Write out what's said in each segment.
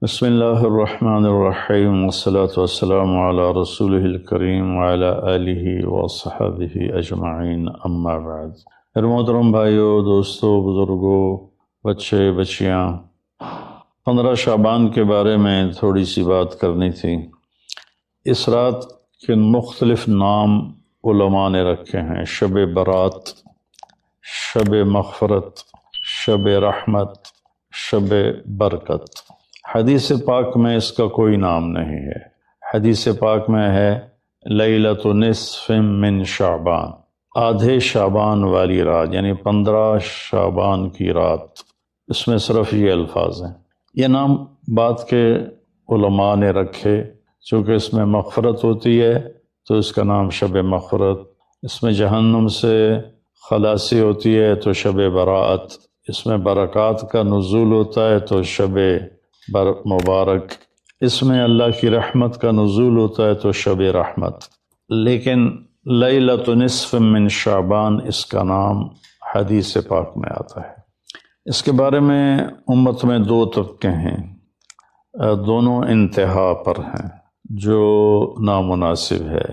بسم اللہ الرحمن الرحیم والصلاة والسلام علی رسولہ الکریم وعلی آلہ وصحبہ اجمعین، اما بعد۔ میرے محترم بھائیو، دوستو، بزرگوں، بچے بچیاں، 15 شعبان کے بارے میں تھوڑی سی بات کرنی تھی۔ اس رات کے مختلف نام علماء نے رکھے ہیں: شب برات، شب مغفرت، شب رحمت، شب برکت۔ حدیث پاک میں اس کا کوئی نام نہیں ہے۔ حدیث پاک میں ہے لیلۃ نصف من شعبان، آدھے شعبان والی رات، یعنی 15 شعبان کی رات۔ اس میں صرف یہ الفاظ ہیں۔ یہ نام بعد کے علماء نے رکھے، چونکہ اس میں مغفرت ہوتی ہے تو اس کا نام شب مغفرت، اس میں جہنم سے خلاصی ہوتی ہے تو شب براءت، اس میں برکات کا نزول ہوتا ہے تو شب مبارک، اس میں اللہ کی رحمت کا نزول ہوتا ہے تو شب رحمت۔ لیکن لیلۃ نصف من شعبان اس کا نام حدیث پاک میں آتا ہے۔ اس کے بارے میں امت میں دو طبقے ہیں، دونوں انتہا پر ہیں، جو نامناسب ہے۔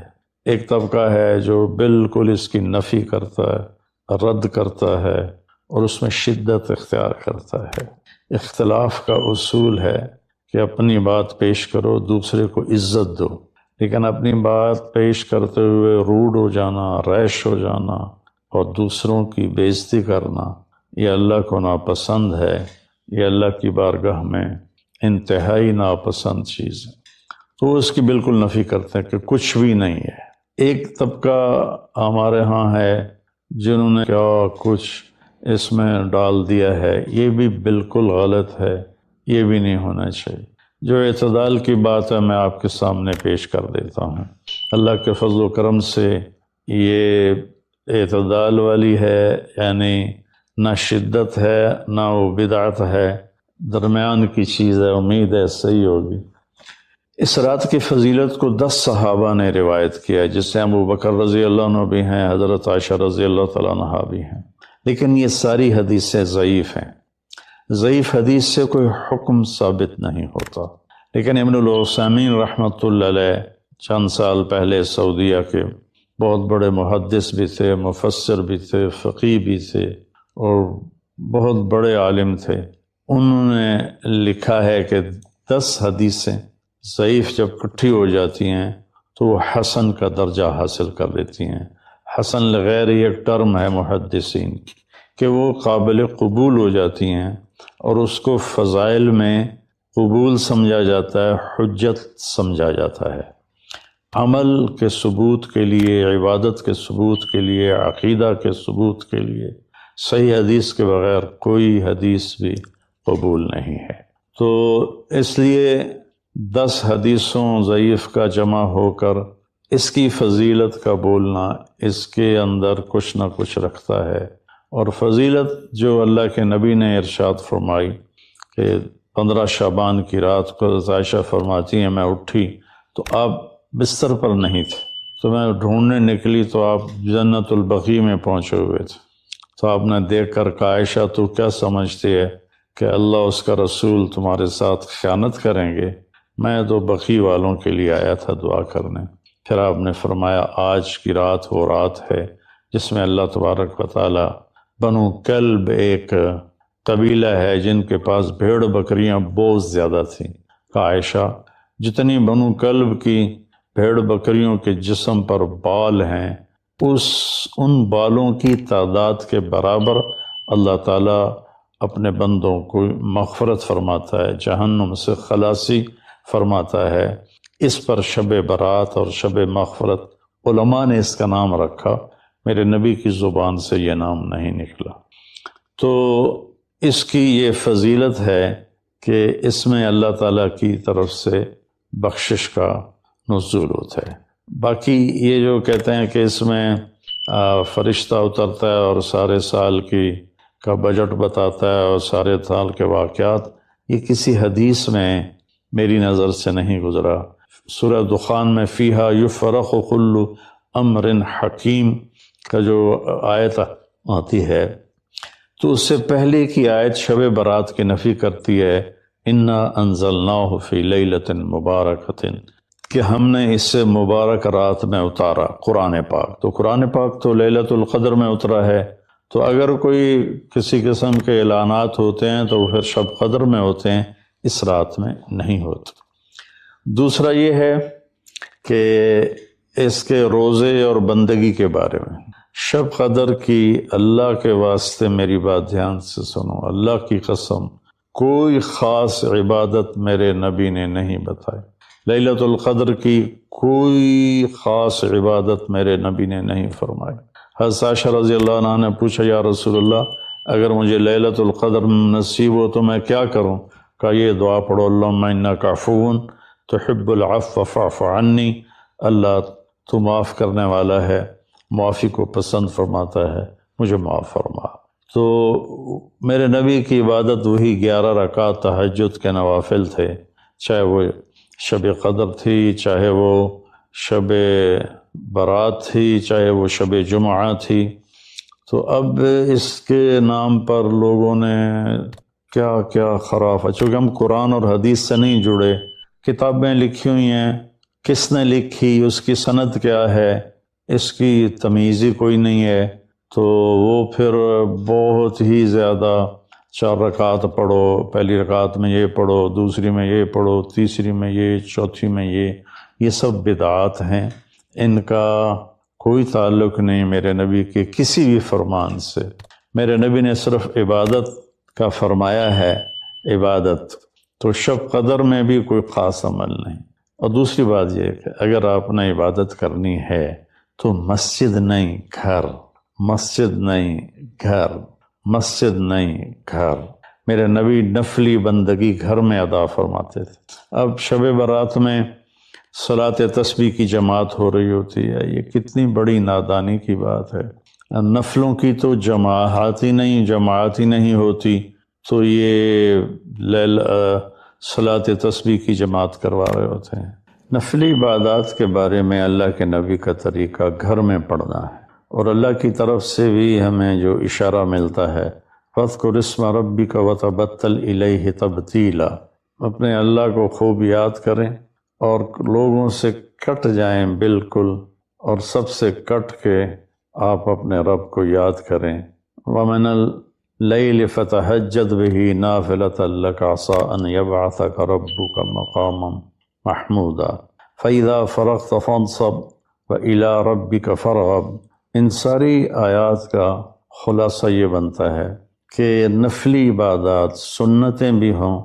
ایک طبقہ ہے جو بالکل اس کی نفی کرتا ہے، رد کرتا ہے اور اس میں شدت اختیار کرتا ہے۔ اختلاف کا اصول ہے کہ اپنی بات پیش کرو، دوسرے کو عزت دو، لیکن اپنی بات پیش کرتے ہوئے روڈ ہو جانا، ریش ہو جانا اور دوسروں کی بےعزتی کرنا، یہ اللہ کو ناپسند ہے، یہ اللہ کی بارگاہ میں انتہائی ناپسند چیز ہے۔ تو اس کی بالکل نفی کرتے ہیں کہ کچھ بھی نہیں ہے۔ ایک طبقہ ہمارے ہاں ہے جنہوں نے کیا کچھ اس میں ڈال دیا ہے، یہ بھی بالکل غلط ہے، یہ بھی نہیں ہونا چاہیے۔ جو اعتدال کی بات ہے میں آپ کے سامنے پیش کر دیتا ہوں۔ اللہ کے فضل و کرم سے یہ اعتدال والی ہے، یعنی نہ شدت ہے نہ وہ بدعت ہے، درمیان کی چیز ہے۔ امید ہے صحیح ہوگی۔ اس رات کی فضیلت کو 10 صحابہ نے روایت کیا ہے، جس سے ابو بکر رضی اللہ عنہ بھی ہیں، حضرت عائشہ رضی اللہ تعالیٰ عنہا بھی ہیں، لیکن یہ ساری حدیثیں ضعیف ہیں۔ ضعیف حدیث سے کوئی حکم ثابت نہیں ہوتا۔ لیکن ابن العثیمین رحمۃ اللہ علیہ چند سال پہلے سعودیہ کے بہت بڑے محدث بھی تھے، مفسر بھی تھے، فقیہ بھی تھے اور بہت بڑے عالم تھے۔ انہوں نے لکھا ہے کہ 10 حدیثیں ضعیف جب اکٹھی ہو جاتی ہیں تو وہ حسن کا درجہ حاصل کر لیتی ہیں۔ حسن لغیر ایک ٹرم ہے محدثین کی کہ وہ قابل قبول ہو جاتی ہیں اور اس کو فضائل میں قبول سمجھا جاتا ہے، حجت سمجھا جاتا ہے۔ عمل کے ثبوت کے لیے، عبادت کے ثبوت کے لیے، عقیدہ کے ثبوت کے لیے صحیح حدیث کے بغیر کوئی حدیث بھی قبول نہیں ہے۔ تو اس لیے 10 حدیثوں ضعیف کا جمع ہو کر اس کی فضیلت کا بولنا اس کے اندر کچھ نہ کچھ رکھتا ہے۔ اور فضیلت جو اللہ کے نبی نے ارشاد فرمائی کہ 15 شعبان کی رات کو حضرت عائشہ فرماتی ہیں میں اٹھی تو آپ بستر پر نہیں تھے، تو میں ڈھونڈنے نکلی تو آپ جنت البقیع میں پہنچے ہوئے تھے۔ تو آپ نے دیکھ کر کہا عائشہ تو کیا سمجھتی ہے کہ اللہ اس کا رسول تمہارے ساتھ خیانت کریں گے؟ میں تو بقیع والوں کے لیے آیا تھا دعا کرنے۔ پھر آپ نے فرمایا آج کی رات وہ رات ہے جس میں اللہ تبارک و تعالی بنو کلب ایک قبیلہ ہے جن کے پاس بھیڑ بکریاں بہت زیادہ تھیں، کہا عائشہ جتنی بنو کلب کی بھیڑ بکریوں کے جسم پر بال ہیں ان بالوں کی تعداد کے برابر اللہ تعالیٰ اپنے بندوں کو مغفرت فرماتا ہے، جہنم سے خلاصی فرماتا ہے۔ اس پر شب برات اور شب مغفرت علماء نے اس کا نام رکھا، میرے نبی کی زبان سے یہ نام نہیں نکلا۔ تو اس کی یہ فضیلت ہے کہ اس میں اللہ تعالیٰ کی طرف سے بخشش کا نزول ہوتا ہے۔ باقی یہ جو کہتے ہیں کہ اس میں فرشتہ اترتا ہے اور سارے سال کا بجٹ بتاتا ہے اور سارے سال کے واقعات، یہ کسی حدیث میں میری نظر سے نہیں گزرا۔ سورہ دخان میں فیہا یفرق کل امر حکیم کا جو آیت آتی ہے تو اس سے پہلے کی آیت شب برات کی نفی کرتی ہے انا انزلناہ فی لیلۃ مبارکۃ، کہ ہم نے اس سے مبارک رات میں اتارا قرآن پاک۔ تو قرآن پاک تو لیلۃ القدر میں اترا ہے، تو اگر کوئی کسی قسم کے اعلانات ہوتے ہیں تو وہ پھر شب قدر میں ہوتے ہیں، اس رات میں نہیں ہوتے۔ دوسرا یہ ہے کہ اس کے روزے اور بندگی کے بارے میں، شب قدر کی اللہ کے واسطے میری بات دھیان سے سنو، اللہ کی قسم کوئی خاص عبادت میرے نبی نے نہیں بتائی، لیلۃ القدر کی کوئی خاص عبادت میرے نبی نے نہیں فرمائی۔ حضرت عائشہ رضی اللہ عنہ نے پوچھا یا رسول اللہ اگر مجھے لیلۃ القدر نصیب ہو تو میں کیا کروں؟ کہا یہ دعا پڑھو، اللہم انک عفو تحب العفو فاعف عنی، اللہ تو معاف کرنے والا ہے، معافی کو پسند فرماتا ہے، مجھے معاف فرما۔ تو میرے نبی کی عبادت وہی 11 رکعت تہجد کے نوافل تھے، چاہے وہ شب قدر تھی، چاہے وہ شب برات تھی، چاہے وہ شب جمعہ تھی۔ تو اب اس کے نام پر لوگوں نے کیا کیا خرافہ، چونکہ ہم قرآن اور حدیث سے نہیں جڑے، کتابیں لکھی ہوئی ہیں، کس نے لکھی، اس کی سند کیا ہے، اس کی تمیز ہی کوئی نہیں ہے، تو وہ پھر بہت ہی زیادہ 4 رکعت پڑھو، پہلی رکعت میں یہ پڑھو، دوسری میں یہ پڑھو، تیسری میں یہ، چوتھی میں یہ سب بدعات ہیں، ان کا کوئی تعلق نہیں میرے نبی کے کسی بھی فرمان سے۔ میرے نبی نے صرف عبادت کا فرمایا ہے، عبادت، تو شب قدر میں بھی کوئی خاص عمل نہیں۔ اور دوسری بات یہ کہ اگر آپ نے عبادت کرنی ہے تو مسجد نہیں گھر، مسجد نہیں گھر، مسجد نہیں گھر۔ میرے نبی نفلی بندگی گھر میں ادا فرماتے تھے۔ اب شب برات میں صلاۃ تسبیح کی جماعت ہو رہی ہوتی ہے، یہ کتنی بڑی نادانی کی بات ہے۔ نفلوں کی تو جماعت ہی نہیں ہوتی، تو یہ صلاۃ تسبیح کی جماعت کروا رہے ہوتے ہیں۔ نفلی عبادات کے بارے میں اللہ کے نبی کا طریقہ گھر میں پڑھنا ہے، اور اللہ کی طرف سے بھی ہمیں جو اشارہ ملتا ہے فَاذْكُرِ اسْمَ رَبِّكَ وَتَبَتَّلْ إِلَيْهِ تَبْتِيلًا، اپنے اللہ کو خوب یاد کریں اور لوگوں سے کٹ جائیں بالکل، اور سب سے کٹ کے آپ اپنے رب کو یاد کریں۔ وَمِنَ اللَّيْلِ فَتَهَجَّدْ بِهِ نَافِلَةً لَكَ عَسَىٰ أَن يَبْعَثَكَ رَبُّكَ مَقَامًا محمودا فَإِذَا فَرَغْتَ فَانْصَبْ وَإِلَىٰ رَبِّكَ فَارْغَب۔ ان ساری آیات کا خلاصہ یہ بنتا ہے کہ نفلی عبادات سنتیں بھی ہوں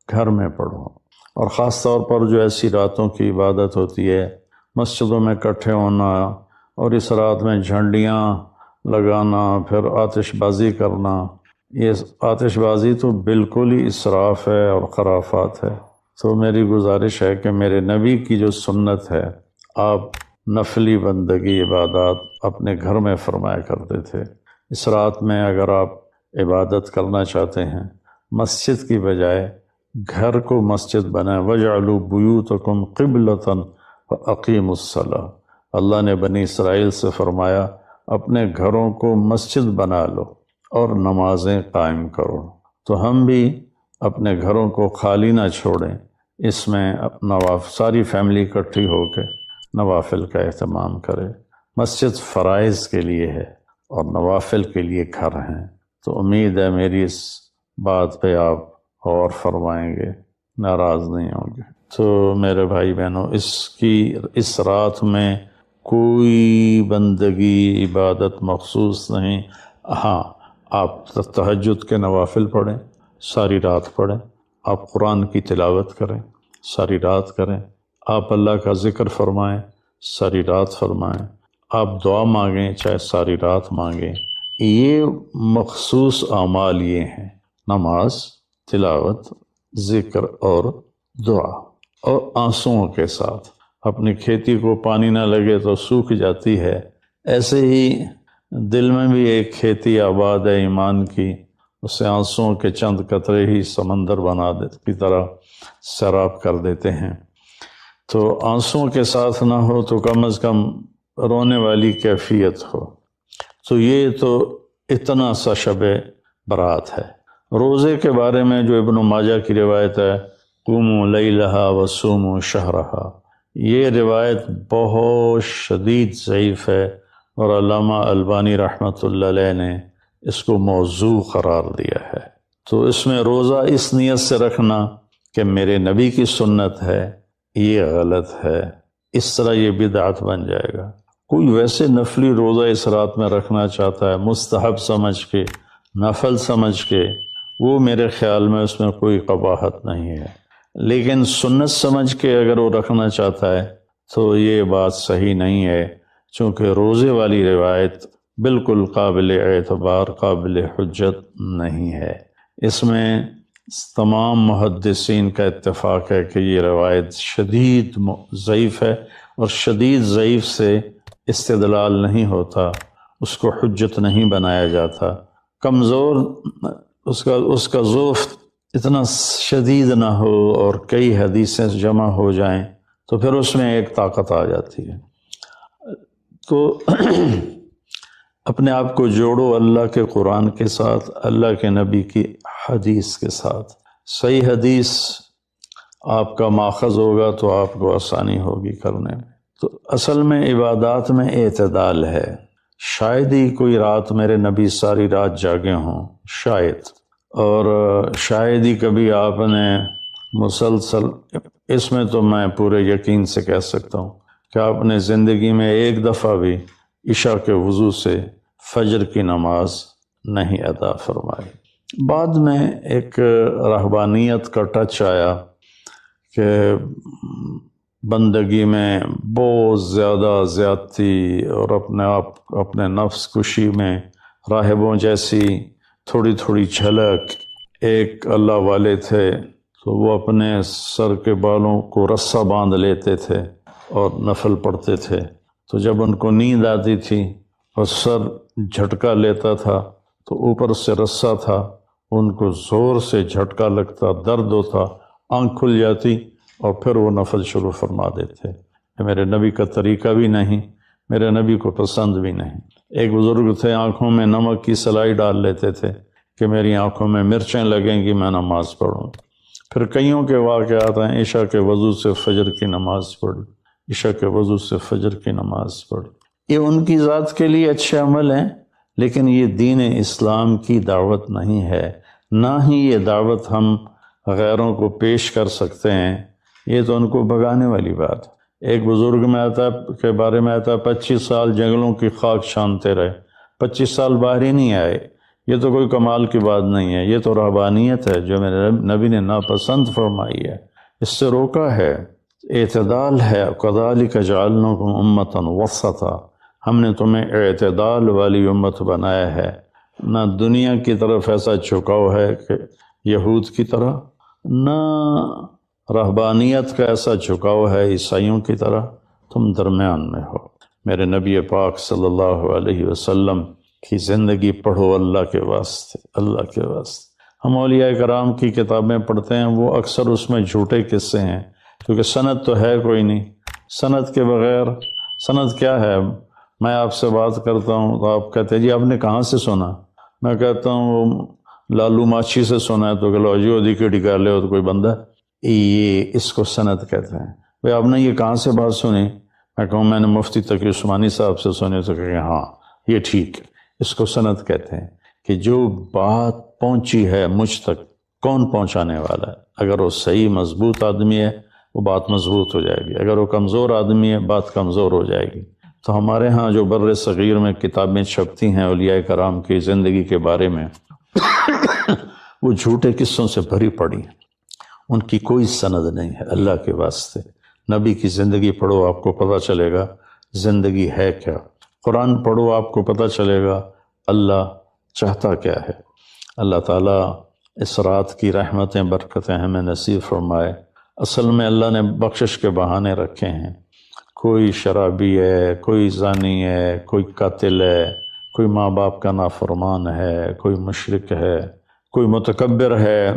گھر میں پڑھو، اور خاص طور پر جو ایسی راتوں کی عبادت ہوتی ہے، مسجدوں میں اکٹھے ہونا اور اس رات میں جھنڈیاں لگانا، پھر آتش بازی کرنا، یہ آتش بازی تو بالکل ہی اسراف ہے اور خرافات ہے۔ تو میری گزارش ہے کہ میرے نبی کی جو سنت ہے، آپ نفلی بندگی عبادات اپنے گھر میں فرمایا کرتے تھے۔ اس رات میں اگر آپ عبادت کرنا چاہتے ہیں، مسجد کی بجائے گھر کو مسجد بنائیں۔ وَاجْعَلُوا بُيُوتَكُمْ قِبْلَةً وَأَقِيمُوا الصَّلَاةَ، اللہ نے بنی اسرائیل سے فرمایا اپنے گھروں کو مسجد بنا لو اور نمازیں قائم کرو۔ تو ہم بھی اپنے گھروں کو خالی نہ چھوڑیں، اس میں ساری فیملی اکٹھی ہو کے نوافل کا اہتمام کرے۔ مسجد فرائض کے لیے ہے اور نوافل کے لیے گھر ہیں۔ تو امید ہے میری اس بات پہ آپ غور فرمائیں گے، ناراض نہیں ہوں گے۔ تو میرے بھائی بہنوں، اس رات میں کوئی بندگی عبادت مخصوص نہیں۔ ہاں، آپ تہجد کے نوافل پڑھیں، ساری رات پڑھیں، آپ قرآن کی تلاوت کریں، ساری رات کریں، آپ اللہ کا ذکر فرمائیں، ساری رات فرمائیں، آپ دعا مانگیں، چاہے ساری رات مانگیں۔ یہ مخصوص اعمال یہ ہیں: نماز، تلاوت، ذکر اور دعا، اور آنسوؤں کے ساتھ۔ اپنی کھیتی کو پانی نہ لگے تو سوکھ جاتی ہے، ایسے ہی دل میں بھی ایک کھیتی آباد ہے ایمان کی، اسے آنسوؤں کے چند قطرے ہی سمندر کی طرح سیراب کر دیتے ہیں۔ تو آنسوؤں کے ساتھ نہ ہو تو کم از کم رونے والی کیفیت ہو۔ تو یہ تو اتنا سا شب برات ہے، روزے کے بارے میں جو ابن ماجہ کی روایت ہے، قوموا لیلہا وصوموا شہرہا، یہ روایت بہت شدید ضعیف ہے، اور علامہ البانی رحمۃ اللہ علیہ نے اس کو موضوع قرار دیا ہے۔ تو اس میں روزہ اس نیت سے رکھنا کہ میرے نبی کی سنت ہے، یہ غلط ہے، اس طرح یہ بدعت بن جائے گا۔ کوئی ویسے نفلی روزہ اس رات میں رکھنا چاہتا ہے مستحب سمجھ کے، نفل سمجھ کے، وہ میرے خیال میں اس میں کوئی قباحت نہیں ہے، لیکن سنت سمجھ کے اگر وہ رکھنا چاہتا ہے تو یہ بات صحیح نہیں ہے، چونکہ روزے والی روایت بالکل قابل اعتبار، قابل حجت نہیں ہے۔ اس میں تمام محدثین کا اتفاق ہے کہ یہ روایت شدید ضعیف ہے، اور شدید ضعیف سے استدلال نہیں ہوتا، اس کو حجت نہیں بنایا جاتا۔ کمزور اس کا ضعف اتنا شدید نہ ہو اور کئی حدیثیں جمع ہو جائیں تو پھر اس میں ایک طاقت آ جاتی ہے۔ تو اپنے آپ کو جوڑو اللہ کے قرآن کے ساتھ، اللہ کے نبی کی حدیث کے ساتھ۔ صحیح حدیث آپ کا ماخذ ہوگا تو آپ کو آسانی ہوگی کرنے میں۔ تو اصل میں عبادات میں اعتدال ہے۔ شاید ہی کوئی رات میرے نبی ساری رات جاگے ہوں، شاید، اور شاید ہی کبھی آپ نے مسلسل، اس میں تو میں پورے یقین سے کہہ سکتا ہوں کہ آپ نے زندگی میں ایک دفعہ بھی عشاء کے وضو سے فجر کی نماز نہیں ادا فرمائی۔ بعد میں ایک رہبانیت کا ٹچ آیا کہ بندگی میں بہت زیادہ زیادتی اور اپنے نفس کشی میں راہبوں جیسی تھوڑی تھوڑی جھلک۔ ایک اللہ والے تھے تو وہ اپنے سر کے بالوں کو رسہ باندھ لیتے تھے اور نفل پڑھتے تھے، تو جب ان کو نیند آتی تھی اور سر جھٹکا لیتا تھا تو اوپر سے رسہ تھا، ان کو زور سے جھٹکا لگتا، درد ہوتا، آنکھ کھل جاتی اور پھر وہ نفل شروع فرما دیتے۔ میرے نبی کا طریقہ بھی نہیں، میرے نبی کو پسند بھی نہیں۔ ایک بزرگ تھے، آنکھوں میں نمک کی سلائی ڈال لیتے تھے کہ میری آنکھوں میں مرچیں لگیں گی میں نماز پڑھوں۔ پھر کئیوں کے واقعات ہیں، عشاء کے وضو سے فجر کی نماز پڑھی، عشاء کے وضو سے فجر کی نماز پڑھی۔ یہ ان کی ذات کے لیے اچھے عمل ہیں، لیکن یہ دین اسلام کی دعوت نہیں ہے، نہ ہی یہ دعوت ہم غیروں کو پیش کر سکتے ہیں، یہ تو ان کو بھگانے والی بات۔ ایک بزرگ میں کے بارے میں آتا ہے 25 سال جنگلوں کی خاک چھانتے رہے، 25 سال باہر ہی نہیں آئے۔ یہ تو کوئی کمال کی بات نہیں ہے، یہ تو رہبانیت ہے جو میرے نبی نے ناپسند فرمائی ہے، اس سے روکا ہے۔ اعتدال ہے، کذالک جعلناکم امۃ وسطا، ہم نے تمہیں اعتدال والی امت بنایا ہے، نہ دنیا کی طرف ایسا جھکاؤ ہے کہ یہود کی طرح، نہ رہبانیت کا ایسا جھکاؤ ہے عیسائیوں کی طرح، تم درمیان میں ہو۔ میرے نبی پاک صلی اللہ علیہ وسلم کی زندگی پڑھو اللہ کے واسطے، اللہ کے واسطے۔ ہم اولیاء کرام کی کتابیں پڑھتے ہیں، وہ اکثر اس میں جھوٹے قصے ہیں، کیونکہ سند تو ہے کوئی نہیں۔ سند کے بغیر، سند کیا ہے؟ میں آپ سے بات کرتا ہوں تو آپ کہتے ہیں جی آپ نے کہاں سے سنا؟ میں کہتا ہوں وہ لالو ماچھی سے سنا ہے، تو کہ لو جی ودی کی ڈکالے ہو تو کوئی بندہ، یہ اس کو سند کہتے ہیں۔ بھئی آپ نے یہ کہاں سے بات سنی؟ میں کہوں میں نے مفتی تقی عثمانی صاحب سے سنی، تو کہ ہاں یہ ٹھیک ہے، اس کو سند کہتے ہیں کہ جو بات پہنچی ہے مجھ تک، کون پہنچانے والا ہے؟ اگر وہ صحیح مضبوط آدمی ہے وہ بات مضبوط ہو جائے گی، اگر وہ کمزور آدمی ہے بات کمزور ہو جائے گی۔ تو ہمارے ہاں جو بر صغیر میں کتابیں چھپتی ہیں اولیاء کرام کی زندگی کے بارے میں، وہ جھوٹے قصوں سے بھری پڑی ہیں، ان کی کوئی سند نہیں ہے۔ اللہ کے واسطے نبی کی زندگی پڑھو، آپ کو پتہ چلے گا زندگی ہے کیا۔ قرآن پڑھو، آپ کو پتہ چلے گا اللہ چاہتا کیا ہے۔ اللہ تعالیٰ اس رات کی رحمتیں برکتیں ہمیں نصیب فرمائے۔ اصل میں اللہ نے بخشش کے بہانے رکھے ہیں، کوئی شرابی ہے، کوئی زانی ہے، کوئی قاتل ہے، کوئی ماں باپ کا نافرمان ہے، کوئی مشرک ہے، کوئی متکبر ہے،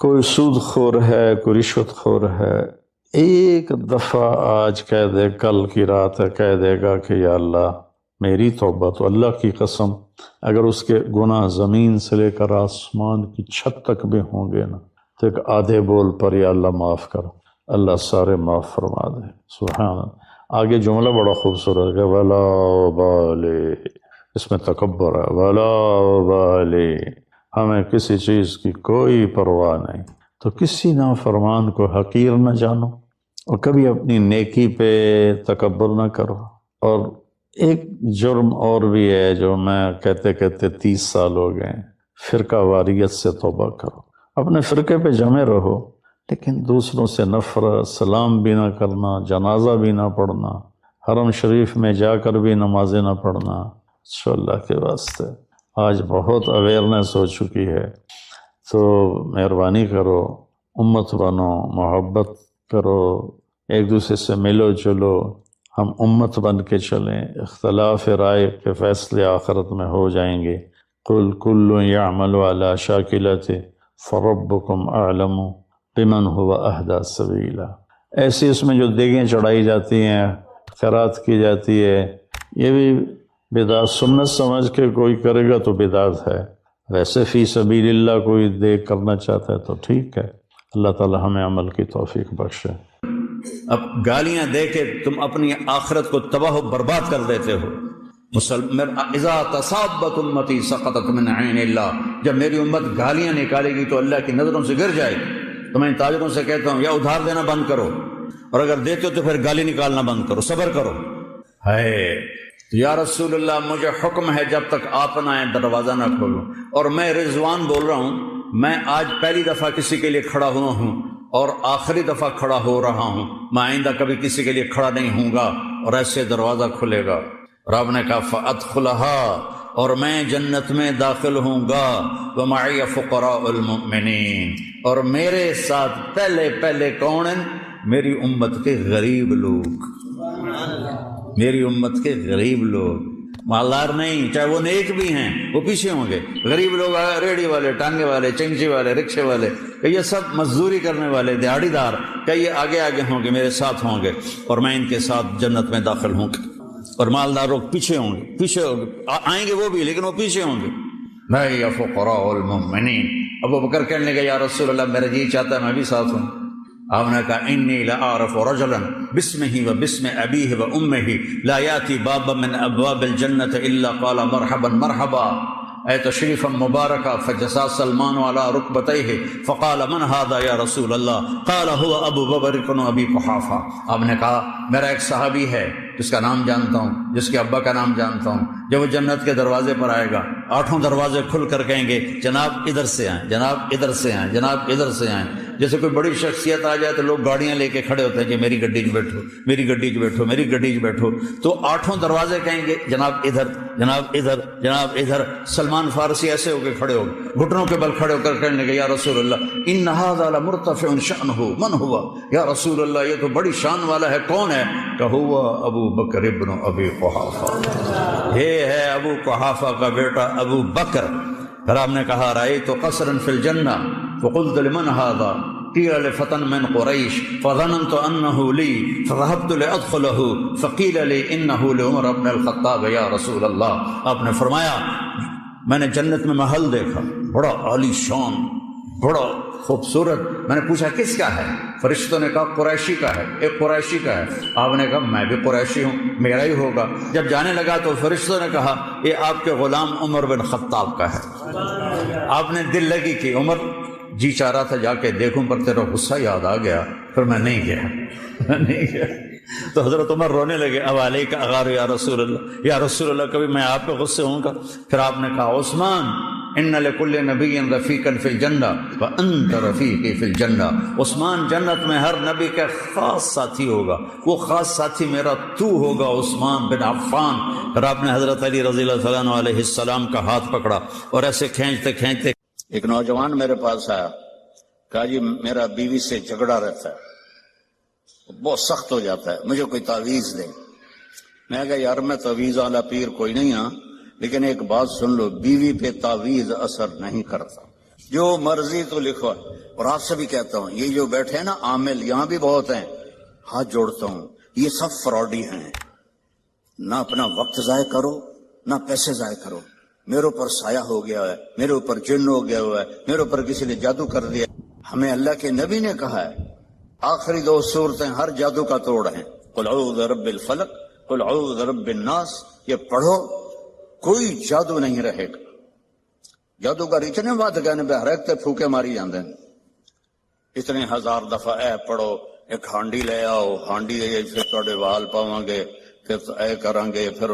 کوئی سود خور ہے، کوئی رشوت خور ہے۔ ایک دفعہ آج کہہ دے، کل کی رات ہے کہہ دے گا کہ یا اللہ میری توبہ تو اللہ کی قسم اگر اس کے گناہ زمین سے لے کر آسمان کی چھت تک بھی ہوں گے نا تو ایک آدھے بول پر یا اللہ معاف کر، اللہ سارے معاف فرما دے۔ سبحان اللہ۔ آگے جملہ بڑا خوبصورت ہے، ولا بالے، اس میں تکبر ہے، ولا بالے، ہمیں کسی چیز کی کوئی پرواہ نہیں۔ تو کسی نافرمان کو حقیر نہ جانو اور کبھی اپنی نیکی پہ تکبر نہ کرو۔ اور ایک جرم اور بھی ہے جو میں کہتے 30 سال ہو گئے، فرقہ واریت سے توبہ کرو۔ اپنے فرقے پہ جمے رہو لیکن دوسروں سے نفرت، سلام بھی نہ کرنا، جنازہ بھی نہ پڑھنا، حرم شریف میں جا کر بھی نمازیں نہ پڑھنا، اللہ کے واسطے آج بہت اویئرنیس ہو چکی ہے۔ تو مہربانی کرو، امت بنو، محبت کرو، ایک دوسرے سے ملو جلو، ہم امت بن کے چلیں۔ اختلاف رائے کے فیصلے آخرت میں ہو جائیں گے۔ قل کل یعمل علی شاکلتہ فربکم اعلم بمن هو اہدی سبیلا۔ ایسی اس میں جو دیگیں چڑھائی جاتی ہیں، خیرات کی جاتی ہے، یہ بھی بدعت سنت سمجھ کے کوئی کرے گا تو بدعت ہے، ویسے فی سبیل اللہ کوئی دیگ کرنا چاہتا ہے تو ٹھیک ہے۔ اللہ تعالی ہمیں عمل کی توفیق بخشے۔ اب گالیاں دے کے تم اپنی آخرت کو تباہ و برباد کر دیتے ہو۔ اذا تصابت امتی سقطت من عین اللہ، جب میری امت گالیاں نکالے گی تو اللہ کی نظروں سے گر جائے گی۔ تو میں تاجروں سے کہتا ہوں یا ادھار دینا بند کرو، اور اگر دیتے ہو تو پھر گالی نکالنا بند کرو، صبر کرو۔ ہے یا رسول اللہ مجھے حکم ہے جب تک آپ نہ آئیں دروازہ نہ کھولوں، اور میں رضوان بول رہا ہوں، میں آج پہلی دفعہ کسی کے لیے کھڑا ہوا ہوں اور آخری دفعہ کھڑا ہو رہا ہوں، میں آئندہ کبھی کسی کے لیے کھڑا نہیں ہوں گا، اور ایسے دروازہ کھلے گا۔ رب نے کہا فَأَدْخُلَهَا، اور میں جنت میں داخل ہوں گا، وَمَعِيَ فُقَرَاءُ الْمُؤْمِنِينَ، اور میرے ساتھ پہلے کون ہیں؟ میری امت کے غریب لوگ، میری امت کے غریب لوگ، مالدار نہیں، چاہے وہ نیک بھی ہیں وہ پیچھے ہوں گے۔ غریب لوگ ریڑھی والے، ٹانگے والے، چنچی والے، رکشے والے، کہ یہ سب مزدوری کرنے والے دیہڑی دار، کہ یہ آگے ہوں گے، میرے ساتھ ہوں گے، اور میں ان کے ساتھ جنت میں داخل ہوں گا۔ اور مالدار لوگ پیچھے ہوں گے، آئیں گے وہ بھی لیکن وہ پیچھے ہوں گے۔ میں فقراء المؤمنین۔ ابو بکر کہنے لگا یا رسول اللہ میرا جی چاہتا ہے میں بھی ساتھ ہوں۔ آپ نے کہا انی لأعرف رجلا باسمہ و باسم ابیہ و امہ لا یاتی بابا من ابواب الجنت الا قال مرحبا مرحبا، اے تشریفا مبارکا، فجسا سلمان علی رکبتیہ فقال من هذا یا رسول اللہ، قال هو ابو بکر بن ابی قحافہ۔ آپ نے کہا میرا ایک صحابی ہے جس کا نام جانتا ہوں، جس کے ابا کا نام جانتا ہوں، جب وہ جنت کے دروازے پر آئے گا 8 دروازے کھل کر کہیں گے جناب ادھر سے آئیں، جناب ادھر سے آئیں، جناب ادھر سے آئیں۔ جیسے کوئی بڑی شخصیت آ جائے تو لوگ گاڑیاں لے کے کھڑے ہوتے ہیں کہ میری گڈی 'چ بیٹھو، میری گڈی 'چ بیٹھو، میری گڈی 'چ بیٹھو، تو 8 دروازے کہیں گے جناب ادھر، جناب ادھر، جناب ادھر۔ سلمان فارسی ایسے ہو کے کھڑے ہو گئے، گھٹنوں کے بل کھڑے ہو کر کہنے لگے یا رسول اللہ ان ھذا لمرتفع شأنہ من ہوا، یا رسول اللہ یہ تو بڑی شان والا ہے، کون ہے؟ کہ ہوا ابو بکر ابن ابی قحافہ، یہ ہے ابو قحافہ کا بیٹا ابو بکر۔ پھر آپ نے کہا رأیت قصرا فی الجنہ فقلت لمن ھذا، قیل لفتى من قریش فظننت انه لی فذهبت لادخله فقیل لی انه لعمر بن الخطاب یا رسول اللہ۔ آپ نے فرمایا میں نے جنت میں محل دیکھا بڑا عالی شان، بڑا خوبصورت، میں نے پوچھا کس کا ہے؟ فرشتوں نے کہا قریشی کا ہے، ایک قریشی کا ہے۔ آپ نے کہا میں بھی قریشی ہوں، میرا ہی ہوگا۔ جب جانے لگا تو فرشتوں نے کہا یہ آپ کے غلام عمر بن خطاب کا ہے۔ آپ نے دل لگی کہ عمر جی چاہ رہا تھا جا کے دیکھوں پر تیرا غصہ یاد آ گیا، پھر میں نہیں گیا۔ تو حضرت عمر رونے لگے، اب علیک اغار یا رسول اللہ، یا رسول اللہ کبھی میں آپ پہ غصے ہوں گا؟ پھر آپ نے کہا عثمان ان لکل نبی رفیقا فی الجنہ وانت رفیقی فی الجنہ، عثمان جنت میں ہر نبی کا خاص ساتھی ہوگا، وہ خاص ساتھی میرا تو ہوگا عثمان بن عفان۔ پھر آپ نے حضرت علی رضی اللہ عنہ علیہ السلام کا ہاتھ پکڑا اور ایسے کھینچتے کھینچتے ایک نوجوان میرے پاس آیا، کہا جی میرا بیوی سے جھگڑا رہتا ہے، بہت سخت ہو جاتا ہے، مجھے کوئی تعویذ دے۔ میں کہا یار میں تعویذ والا پیر کوئی نہیں ہاں، لیکن ایک بات سن لو، بیوی پہ تعویذ اثر نہیں کرتا، جو مرضی تو لکھو۔ اور آپ سے بھی کہتا ہوں یہ جو بیٹھے ہیں نا عامل، یہاں بھی بہت ہیں، ہاتھ جوڑتا ہوں یہ سب فراڈی ہیں، نہ اپنا وقت ضائع کرو نہ پیسے ضائع کرو. میرے اوپر سایہ ہو گیا ہے، میرے اوپر جن ہو گیا ہوا ہے، میرے اوپر کسی نے جادو کر دیا. ہمیں اللہ کے نبی نے کہا ہے آخری 2 صورتیں ہر جادو کا توڑ ہیں. قل اعوذ برب الفلق، قل اعوذ برب الناس. یہ پڑھو، کوئی جادو نہیں رہے گا. جادوگر اتنے بات کہنے پہ ہر ایک تے پھوکے ماری جاندے ہیں. اتنے 1000 دفعہ اے پڑھو، ایک ہانڈی لے آؤ، ہانڈی پھر تھوڑے وال پاواں گے، پھر اے کریں گے، پھر